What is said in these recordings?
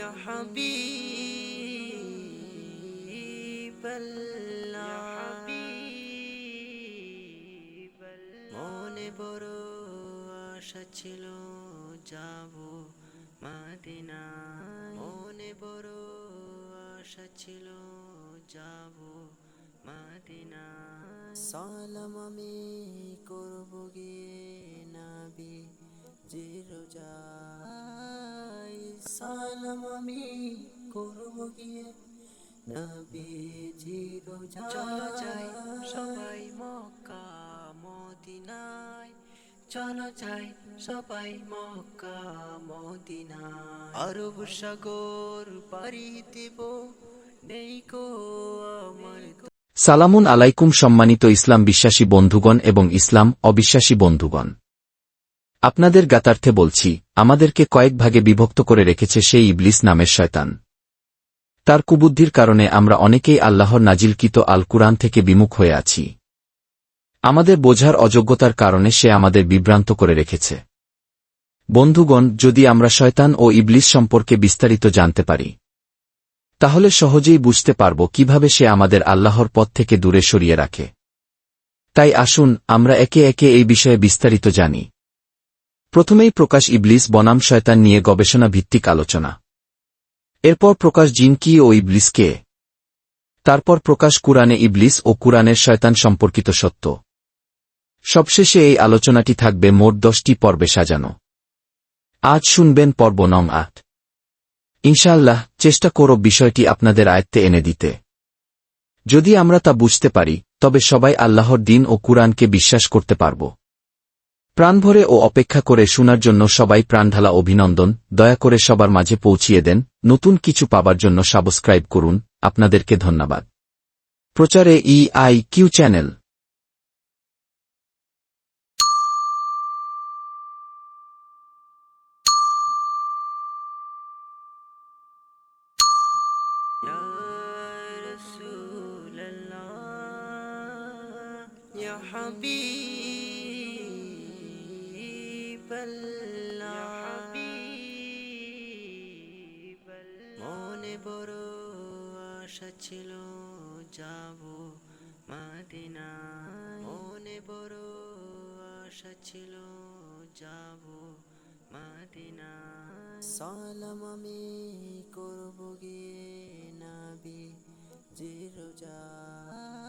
يا حبيب الله মনে বড় আশা ছিল যাব মদিনা মনে বড় আশা ছিল যাব মদিনা সালাম আমি করব গিয়ে নবী জি রোজায় সালাম আমি করব গিয়ে নবী জি রোজায় চলো যাই সবাই মক্কা মদিনায় চলো যাই সবাই মক্কা মদিনায় আরব সাগর পাড়ি দেব নেই কো আমার সালামুন আলাইকুম সম্মানিত ইসলাম বিশ্বাসী বন্ধুগণ এবং ইসলাম অবিশ্বাসী বন্ধুগণ, আপনাদের জ্ঞাতার্থে বলছি, আমাদেরকে কয়েক ভাগে বিভক্ত করে রেখেছে সেই ইবলিস নামের শয়তান। তার কুবুদ্ধির কারণে আমরা অনেকেই আল্লাহর নাজিলকৃত আল কুরআন থেকে বিমুখ হয়ে আছি। আমাদের বোঝার অযোগ্যতার কারণে সে আমাদের বিভ্রান্ত করে রেখেছে। বন্ধুগণ, যদি আমরা শয়তান ও ইবলিস সম্পর্কে বিস্তারিত জানতে পারি, তাহলে সহজেই বুঝতে পারব কিভাবে সে আমাদের আল্লাহর পথ থেকে দূরে সরিয়ে রাখে। তাই আসুন আমরা একে একে এই বিষয়ে বিস্তারিত জানি। প্রথমেই প্রকাশ ইবলিস বনাম শয়তান নিয়ে গবেষণা ভিত্তিক আলোচনা। এরপর প্রকাশ জিন কি ও ইবলিস কে। তারপর প্রকাশ কুরআনে ইবলিস ও কুরআনের শয়তান সম্পর্কিত সত্য। সবশেষে এই আলোচনাটি থাকবে মোট 10টি পর্বে সাজানো। আজ শুনবেন পর্ব নং 8। ইনশাআল্লাহ চেষ্টা করব বিষয়টি আপনাদের আয়ত্তে এনে দিতে। যদি আমরা তা বুঝতে পারি, তবে সবাই আল্লাহর দ্বীন ও কুরআনকে বিশ্বাস করতে পারব। প্রাণভরে ও অপেক্ষা করে শোনার জন্য সবাই প্রাণঢালা অভিনন্দন। দয়া করে সবার মাঝে পৌঁছিয়ে দেন। নতুন কিছু পাবার জন্য সাবস্ক্রাইব করুন। আপনাদেরকে ধন্যবাদ। প্রচারে EIQ চ্যানেল। يا رسول الله يا حبيب الله মনে বড় আশা ছিল যাব মদিনা মনে বড় আশা ছিল যাব মদিনা সালাম আমি করব গিয়ে নবী জি রোজায়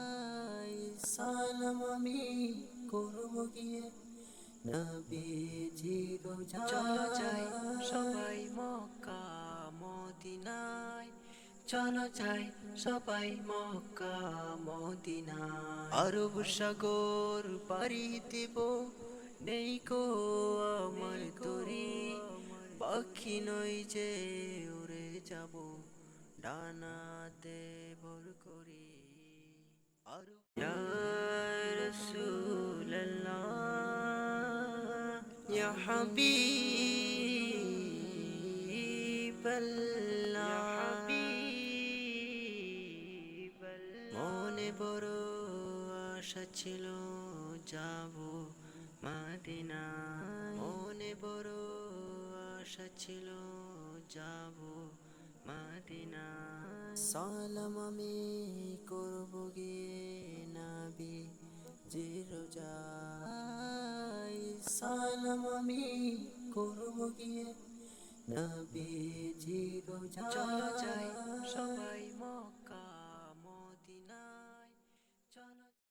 সালাম আমি করব গিয়ে নবী জি রোজায় চলো যাই সবাই মক্কা মদিনায় চলো যাই সবাই মক্কা মদিনায় আরব সাগর পাড়ি দেব নেই কো আমার তরি পাখি নই যে উড়ে যাব ডানাতে ভর করি আরব ইয়া রাসূলুল্লাহ ইয়া হাবিব আল্লাহ মনে বড় আশা ছিল যাব মদিনা মনে বড় আশা ছিল যাব মদিনা সালাম আমি করব গিয়ে নবী জি রোজায় সালাম আমি করব গিয়ে নবী জি রোজায় চলো যাই